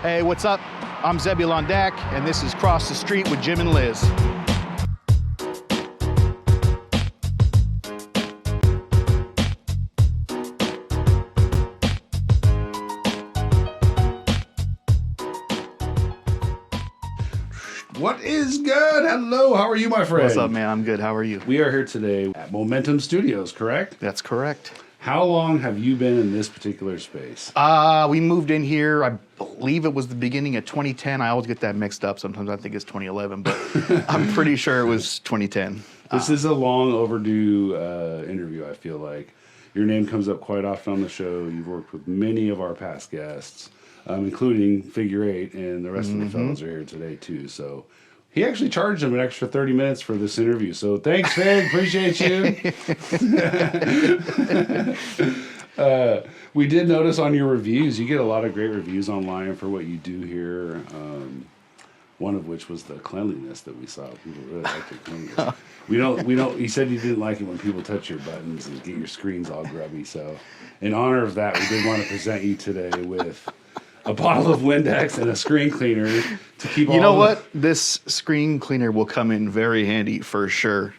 Hey, what's up? I'm Zebulon Dak, and this is Cross the Street with Jim and Liz. What is good? Hello, how are you, my friend? What's up, man? I'm good. How are you? We are here today at Momentum Studios, correct? That's correct. How long have you been in this particular space? We moved in here, I believe it was the beginning of 2010. I always get that mixed up. Sometimes I think it's 2011, but I'm pretty sure it was 2010. This is a long overdue interview, I feel like. Your name comes up quite often on the show. You've worked with many of our past guests, including Figure 8, and the rest of the fellas are here today, too. So he actually charged him an extra 30 minutes for this interview. So thanks, Fig. Appreciate you. We did notice on your reviews, you get a lot of great reviews online for what you do here. One of which was the cleanliness that we saw. People really liked your cleanliness. We don't. You said you didn't like it when people touch your buttons and get your screens all grubby. So, in honor of that, we did want to present you today with a bottle of Windex and a screen cleaner to keep. You know what? This screen cleaner will come in very handy for sure,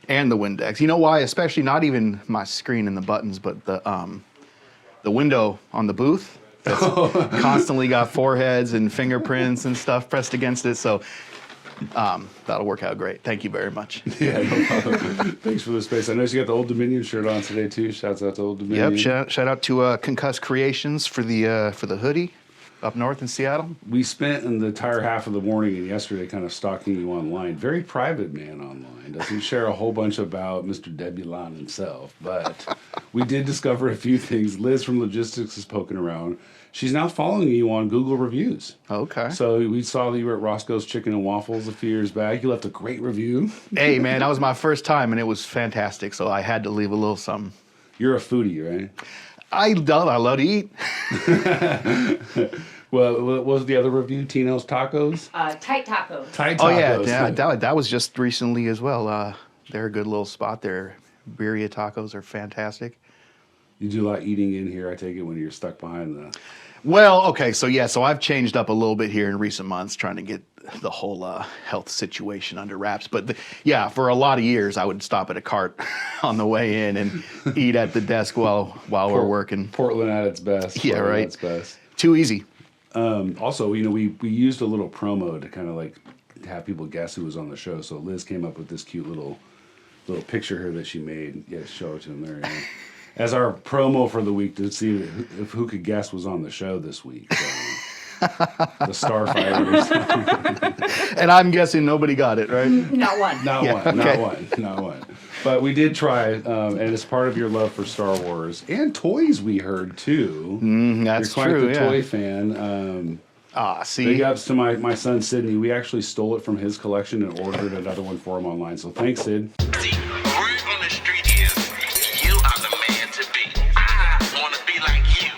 and the Windex. You know why? Especially not even my screen and the buttons, but the window on the booth. That's constantly got foreheads and fingerprints and stuff pressed against it. So that'll work out great. Thank you very much. Yeah, no problem. Thanks for the space. I noticed you got the Old Dominion shirt on today too. Shouts out to Old Dominion. Yep. Shout out to Concussed Creations for the hoodie up north in Seattle. We spent in the entire half of the morning and yesterday kind of stalking you online. Very private man online. Doesn't share a whole bunch about Mr. Zebulon himself. But we did discover a few things. Liz from Logistics is poking around. She's now following you on Google reviews. Okay. So we saw that you were at Roscoe's Chicken and Waffles a few years back. You left a great review. Hey, man, that was my first time, and it was fantastic. So I had to leave a little something. You're a foodie, right? I love to eat. Well, what was the other review? Tino's Tacos? Tight Tacos. Tight Oh, Tacos. yeah, that was just recently as well. They're a good little spot there. Birria tacos are fantastic. You do a lot of eating in here, I take it, when you're stuck behind the... Well, okay, so I've changed up a little bit here in recent months, trying to get the whole health situation under wraps. But for a lot of years, I would stop at a cart on the way in and eat at the desk while we're working. Portland at its best. Yeah, Portland right. At its best. Too easy. Also, we used a little promo to kind of like have people guess who was on the show. So Liz came up with this cute little picture here that she made. Yeah, show it to them there. Yeah. As our promo for the week to see if who could guess was on the show this week. So, the Starfighters. And I'm guessing nobody got it, right? Not one. Not one. But we did try, and it's part of your love for Star Wars and toys. We heard too. That's You're true. quite the toy fan. See. Big ups to my son Sydney. We actually stole it from his collection and ordered another one for him online. So thanks, Sid. See, word on the street is you are the man to be. I want to be like you.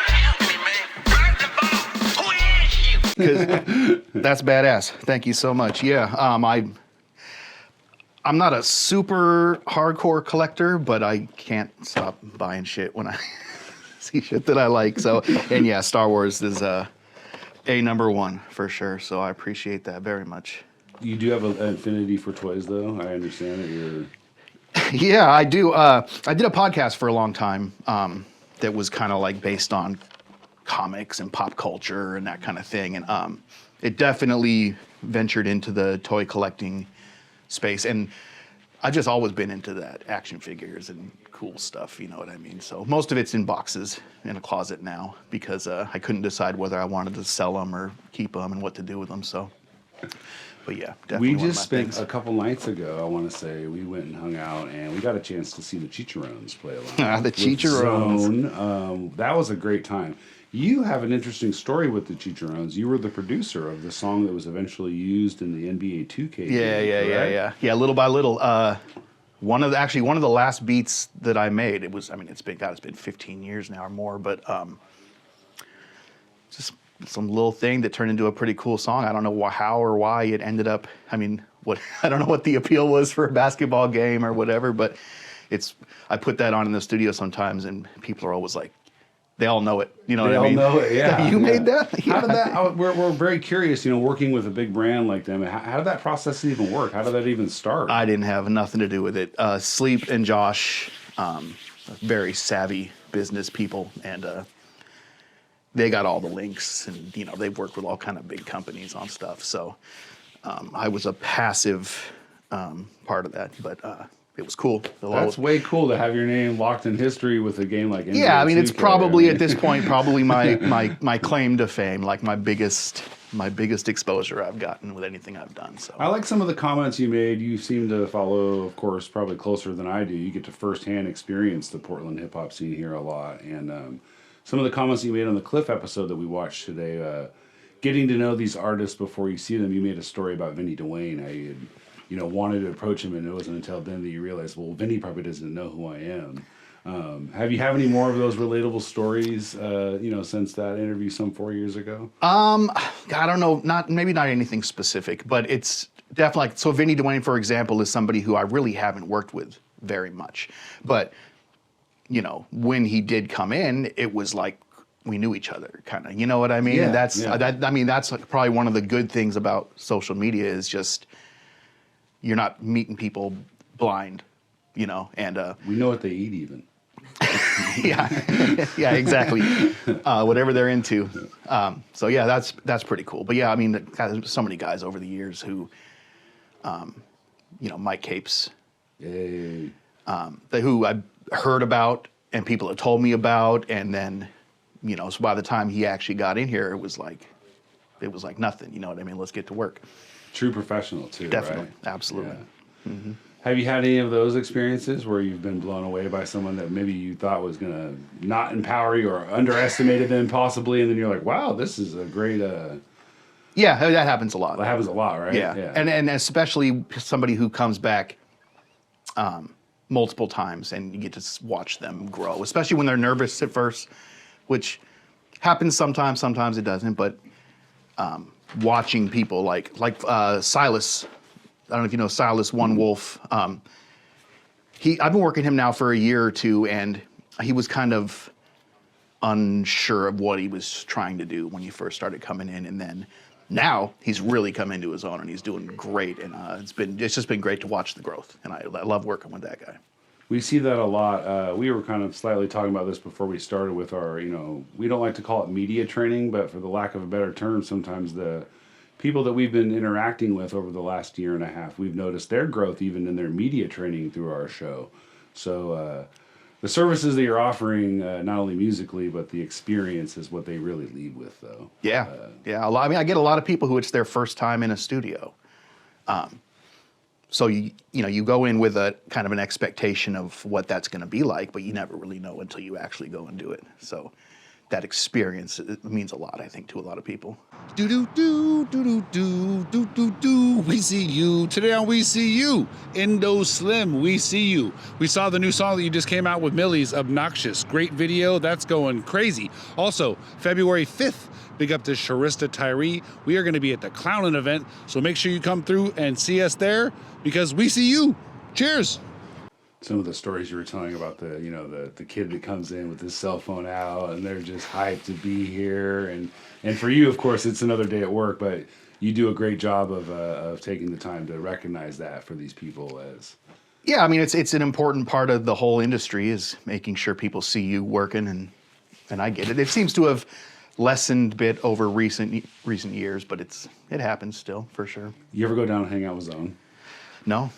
Help me, man. First of all, who is you? That's badass. Thank you so much. Yeah, I'm not a super hardcore collector, but I can't stop buying shit when I see shit that I like. So, and yeah, Star Wars is a number one for sure. So I appreciate that very much. You do have an affinity for toys, though. I understand that you're... Yeah, I do. I did a podcast for a long time that was kind of like based on comics and pop culture and that kind of thing. And it definitely ventured into the toy collecting space. And I've just always been into that, action figures and cool stuff, you know what I mean? So most of it's in boxes in a closet now because I couldn't decide whether I wanted to sell them or keep them and what to do with them. So, but yeah, definitely. We just spent a couple nights ago, I want to say, we went and hung out and we got a chance to see the Chicharrones play along. The Chicharrones. That was a great time. You have an interesting story with the Chicharrones. You were the producer of the song that was eventually used in the NBA 2K game, correct? Yeah, little by little. One of the last beats that I made, it's been 15 years now or more, but just some little thing that turned into a pretty cool song. I don't know how or why it ended up, I don't know what the appeal was for a basketball game or whatever, but I put that on in the studio sometimes and people are always like, they all know it. You know They what I all mean? know it, yeah. You yeah. made that? How did that? We're very curious. Working with a big brand like them. How did that process even work? How did that even start? I didn't have nothing to do with it. Sleep and Josh, very savvy business people, and they got all the links, and they've worked with all kind of big companies on stuff. So I was a passive part of that, but it was cool. That's way cool to have your name locked in history with a game like NBA Yeah, I mean, it's 2K. probably at this point probably my claim to fame, like my biggest exposure I've gotten with anything I've done. So I like some of the comments you made. You seem to follow, of course, probably closer than I do. You get to firsthand experience the Portland hip hop scene here a lot, and some of the comments you made on the Cliff episode that we watched today, getting to know these artists before you see them. You made a story about Vinny Dwayne. How you wanted to approach him, and it wasn't until then that you realized, well, Vinny probably doesn't know who I am. Have you any more of those relatable stories, since that interview some 4 years ago? I don't know, maybe not anything specific, but it's definitely so Vinny Dwayne, for example, is somebody who I really haven't worked with very much. But, when he did come in, it was like we knew each other, kind of. You know what I mean? Yeah, And that's yeah. that's like probably one of the good things about social media is just you're not meeting people blind, and We know what they eat, even. yeah, exactly. Whatever they're into. So yeah, that's pretty cool. But yeah, I mean, there's so many guys over the years who, Mike Capes, Yay. who I heard about and people had told me about, and then, so by the time he actually got in here, it was like nothing. You know what I mean? Let's get to work. True professional, too, Definitely, right? absolutely. Yeah. Mm-hmm. Have you had any of those experiences where you've been blown away by someone that maybe you thought was going to not empower you or underestimated them possibly, and then you're like, wow, this is a great... Yeah, that happens a lot. That happens a lot, right? Yeah. And especially somebody who comes back multiple times and you get to watch them grow, especially when they're nervous at first, which happens sometimes it doesn't, but watching people like Silas, I don't know if you know Silas One Wolf. I've been working him now for a year or two, and he was kind of unsure of what he was trying to do when he first started coming in, and then now he's really come into his own and he's doing great, and it's just been great to watch the growth, and I love working with that guy. We see that a lot. We were kind of slightly talking about this before we started with our, we don't like to call it media training, but for the lack of a better term, sometimes the people that we've been interacting with over the last year and a half, we've noticed their growth even in their media training through our show. So the services that you're offering, not only musically, but the experience is what they really lead with, though. Yeah, yeah. I get a lot of people who it's their first time in a studio. So you go in with a kind of an expectation of what that's going to be like, but you never really know until you actually go and do it. So that experience, it means a lot, I think, to a lot of people. Do do do do do do do do do. We see you today on We See You. Indo Slim, we see you. We saw the new song that you just came out with Millie's, Obnoxious. Great video. That's going crazy. Also, February 5th, big up to Sharista Tyree. We are going to be at the Clownin' event, so make sure you come through and see us there because we see you. Cheers. Some of the stories you were telling about the kid that comes in with his cell phone out and they're just hyped to be here, and for you, of course, it's another day at work, but you do a great job of taking the time to recognize that for these people as. Yeah, I mean, it's an important part of the whole industry is making sure people see you working, and I get it. It seems to have lessened a bit over recent years, but it happens still for sure. You ever go down and hang out with Zone? No.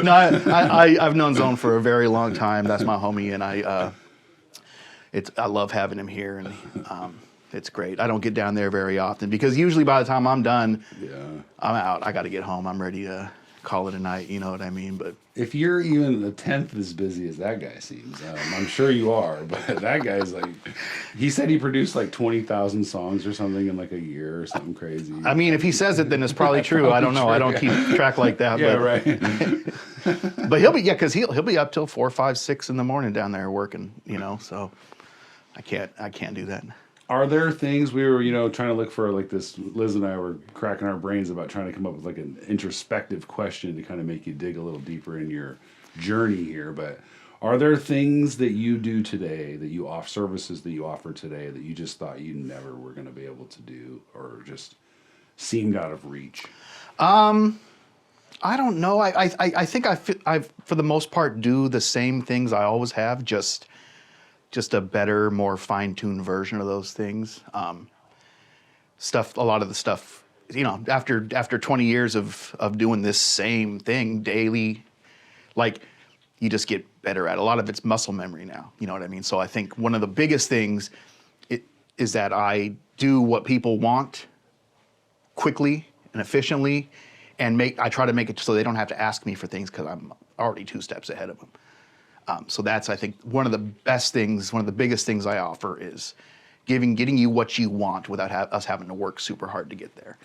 No, I've known Zone for a very long time. That's my homie, and I love having him here, and it's great. I don't get down there very often because usually by the time I'm done, I'm out. I got to get home. I'm ready to call it a night. You know what I mean? But if you're even a tenth as busy as that guy seems, I'm sure you are. But that guy's like, he said he produced like 20,000 songs or something in like a year or something crazy. I mean, if he says it, then it's probably true. I don't know. True. I don't keep track like that. Yeah, but, right. But because he'll be up till 4, 5, 6 in the morning down there working. So I can't do that. Are there things we were, trying to look for like this? Liz and I were cracking our brains about trying to come up with like an introspective question to kind of make you dig a little deeper in your journey here. But Are there things that you do today that you offer, services that you offer today that you just thought you never were going to be able to do, or just seemed out of reach? I don't know. I think I for the most part do the same things I always have, just a better, more fine-tuned version of those things. A lot of the stuff, after 20 years of doing this same thing daily, like, you just get better at it. A lot of it's muscle memory now. You know what I mean? So I think one of the biggest things is that I do what people want quickly and efficiently, and I try to make it so they don't have to ask me for things because I'm already 2 steps ahead of them. So that's, I think, one of the best things, one of the biggest things I offer is getting you what you want without us having to work super hard to get there.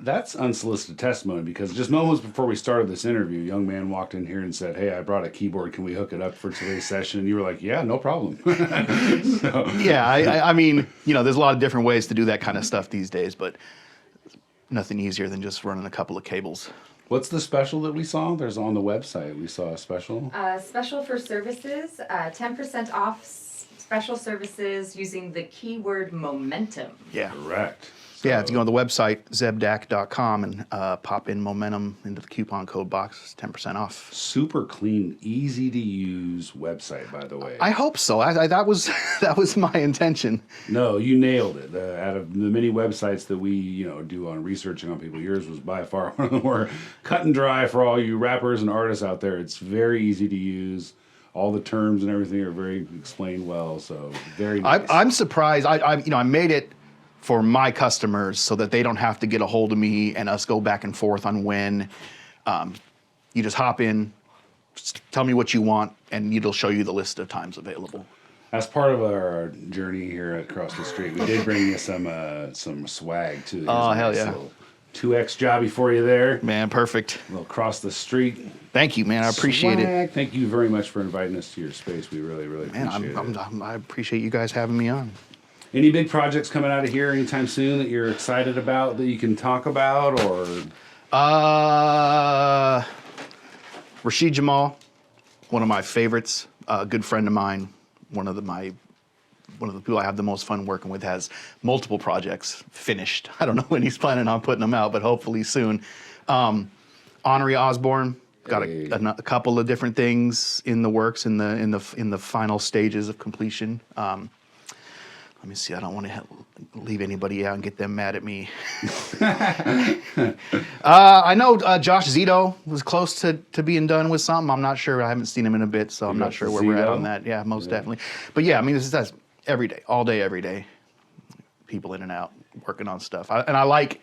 That's unsolicited testimony, because just moments before we started this interview, a young man walked in here and said, "Hey, I brought a keyboard. Can we hook it up for today's session?" And you were like, "Yeah, no problem." So. Yeah, I mean, there's a lot of different ways to do that kind of stuff these days, but nothing easier than just running a couple of cables. What's the special that we saw? There's on the website. We saw a special. Special for services, 10% off special services using the keyword momentum. Yeah. Correct. Yeah, if you go on the website, zebulondak.com, and pop in momentum into the coupon code box, 10% off. Super clean, easy to use website, by the way. I hope so. That was my intention. No, you nailed it. Out of the many websites that we do on researching on people, yours was by far one of the more cut and dry for all you rappers and artists out there. It's very easy to use. All the terms and everything are very explained well. So very nice. I'm surprised. I made it for my customers so that they don't have to get a hold of me and us go back and forth on when. You just hop in, just tell me what you want, and it'll show you the list of times available. As part of our journey here across the street, we did bring you some swag too. Oh, hell yeah. 2X jobby for you there. Man, perfect. A little across the street. Thank you, man. I appreciate it. Thank you very much for inviting us to your space. We really, really appreciate it. I appreciate you guys having me on. Any big projects coming out of here anytime soon that you're excited about that you can talk about, or? Rashid Jamal, one of my favorites, a good friend of mine, one of the people I have the most fun working with, has multiple projects finished. I don't know when he's planning on putting them out, but hopefully soon. Honorary Osborne, got a couple of different things in the works in the final stages of completion. Let me see. I don't want to leave anybody out and get them mad at me. I know Josh Zito was close to being done with something. I'm not sure. I haven't seen him in a bit, so I'm not sure where we're at on that. Yeah, most definitely. But yeah, I mean, that's every day, all day, every day. People in and out working on stuff. And I like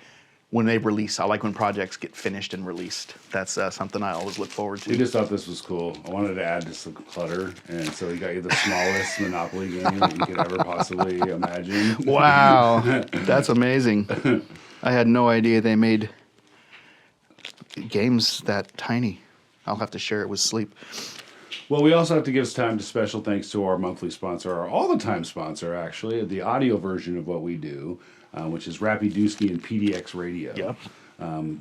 when they release. I like when projects get finished and released. That's something I always look forward to. We just thought this was cool. I wanted to add just some clutter, and so we got you the smallest Monopoly game that you could ever possibly imagine. Wow, that's amazing. I had no idea they made games that tiny. I'll have to share it with Sleep. Well, we also have to give time to special thanks to our monthly sponsor, our all-the-time sponsor, actually, the audio version of what we do, which is Rappy Dusky and PDX Radio. Yep.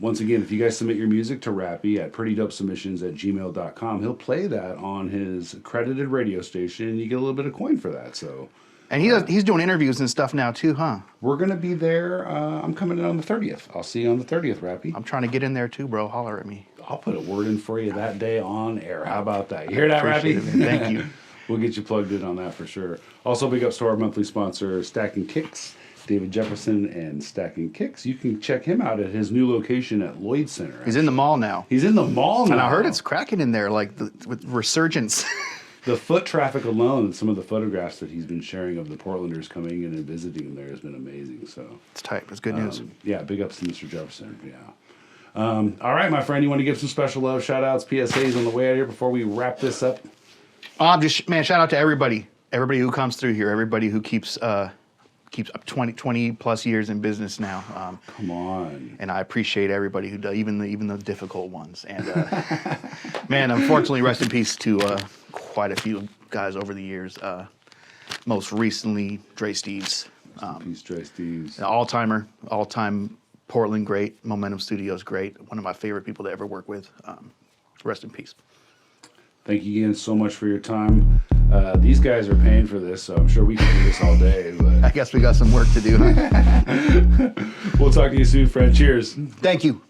Once again, if you guys submit your music to Rappy at prettydopesubmissions@gmail.com, he'll play that on his accredited radio station, and you get a little bit of coin for that. So, and he's doing interviews and stuff now too, huh? We're going to be there. I'm coming in on the 30th. I'll see you on the 30th, Rappy. I'm trying to get in there too, bro. Holler at me. I'll put a word in for you that day on air. How about that? You hear that, Rappy? Thank you. We'll get you plugged in on that for sure. Also, big ups to our monthly sponsor, Stacking Kicks, David Jefferson and Stacking Kicks. You can check him out at his new location at Lloyd Center. He's in the mall now. He's in the mall now. And I heard it's cracking in there, like with resurgence. The foot traffic alone, and some of the photographs that he's been sharing of the Portlanders coming in and visiting him there has been amazing. So it's tight. It's good news. Yeah, big ups to Mr. Jefferson. Yeah. All right, my friend, you want to give some special love, shout outs, PSAs on the way out here before we wrap this up? Shout out to everybody who comes through here, everybody who keeps up 20 plus years in business now. Come on. And I appreciate everybody who does, even the difficult ones. And man, unfortunately, rest in peace to quite a few guys over the years. Most recently, Dre Steves. Peace, Dre Steves. All-time Portland great, Momentum Studios great. One of my favorite people to ever work with. Rest in peace. Thank you again so much for your time. These guys are paying for this, so I'm sure we can do this all day. But I guess we got some work to do. we'll talk to you soon, friend. Cheers. Thank you.